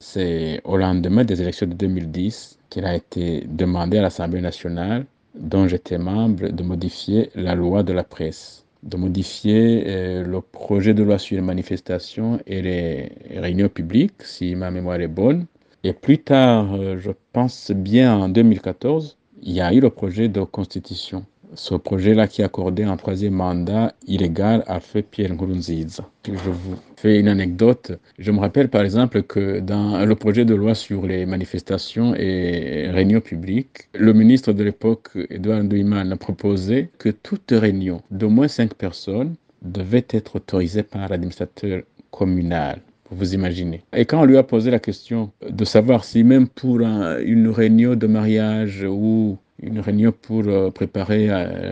C'est au lendemain des élections de 2010 qu'il a été demandé à l'Assemblée nationale, dont j'étais membre, de modifier la loi de la presse, de modifier le projet de loi sur les manifestations et les réunions publiques, si ma mémoire est bonne. Et plus tard, je pense bien en 2014, il y a eu le projet de constitution. Ce projet-là qui accordait un troisième mandat illégal à feu Pierre Nkurunziza. Je vous fais une anecdote. Je me rappelle par exemple que dans le projet de loi sur les manifestations et réunions publiques, le ministre de l'époque, Edouard Ndoumane, a proposé que toute réunion d'au moins 5 personnes devait être autorisée par l'administrateur communal. Vous imaginez. Et quand on lui a posé la question de savoir si même pour une réunion de mariage ou une réunion pour préparer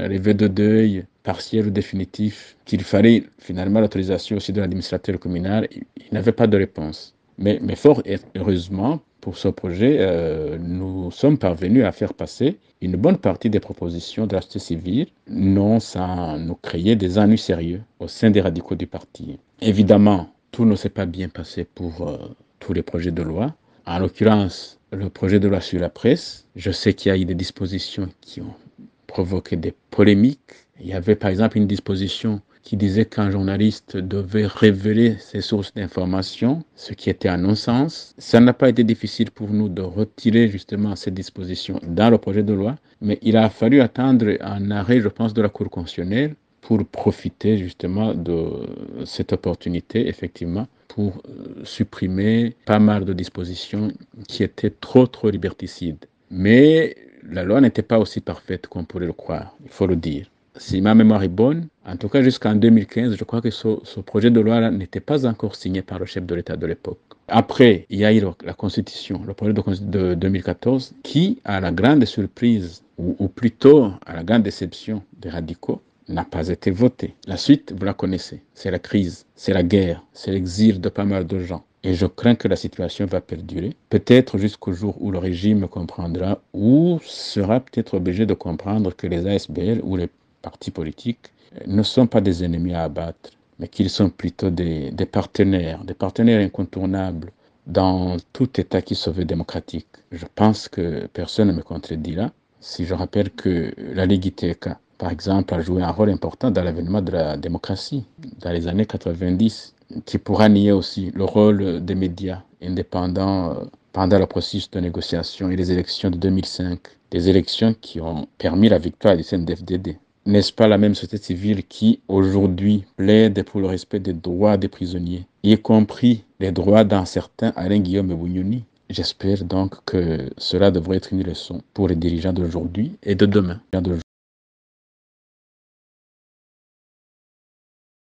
les vœux de deuil partiel ou définitif, qu'il fallait finalement l'autorisation aussi de l'administrateur communal, il n'avait pas de réponse. Mais fort heureusement, pour ce projet, nous sommes parvenus à faire passer une bonne partie des propositions de la société civile, non sans nous créer des ennuis sérieux au sein des radicaux du parti. Évidemment, tout ne s'est pas bien passé pour tous les projets de loi. En l'occurrence, le projet de loi sur la presse, je sais qu'il y a eu des dispositions qui ont provoqué des polémiques. Il y avait par exemple une disposition qui disait qu'un journaliste devait révéler ses sources d'information, ce qui était un non-sens. Ça n'a pas été difficile pour nous de retirer justement cette disposition dans le projet de loi, mais il a fallu attendre un arrêt, je pense, de la Cour constitutionnelle pour profiter justement de cette opportunité, effectivement, pour supprimer pas mal de dispositions qui étaient trop liberticides. Mais la loi n'était pas aussi parfaite qu'on pourrait le croire, il faut le dire. Si ma mémoire est bonne, en tout cas jusqu'en 2015, je crois que ce projet de loi n'était pas encore signé par le chef de l'État de l'époque. Après, il y a eu la Constitution, le projet de Constitution de 2014, qui, à la grande surprise, ou plutôt à la grande déception des radicaux, n'a pas été voté. La suite, vous la connaissez. C'est la crise, c'est la guerre, c'est l'exil de pas mal de gens. Et je crains que la situation va perdurer, peut-être jusqu'au jour où le régime comprendra ou sera peut-être obligé de comprendre que les ASBL ou les partis politiques ne sont pas des ennemis à abattre, mais qu'ils sont plutôt des partenaires incontournables dans tout État qui se veut démocratique. Je pense que personne ne me contredira si je rappelle que la Ligue ITK, par exemple, a joué un rôle important dans l'avènement de la démocratie dans les années 90, qui pourra nier aussi le rôle des médias indépendants pendant le processus de négociation et les élections de 2005, des élections qui ont permis la victoire du CNDD-FDD. N'est-ce pas la même société civile qui, aujourd'hui, plaide pour le respect des droits des prisonniers, y compris les droits d'un certain Alain Guillaume Bunyoni? J'espère donc que cela devrait être une leçon pour les dirigeants d'aujourd'hui et de demain.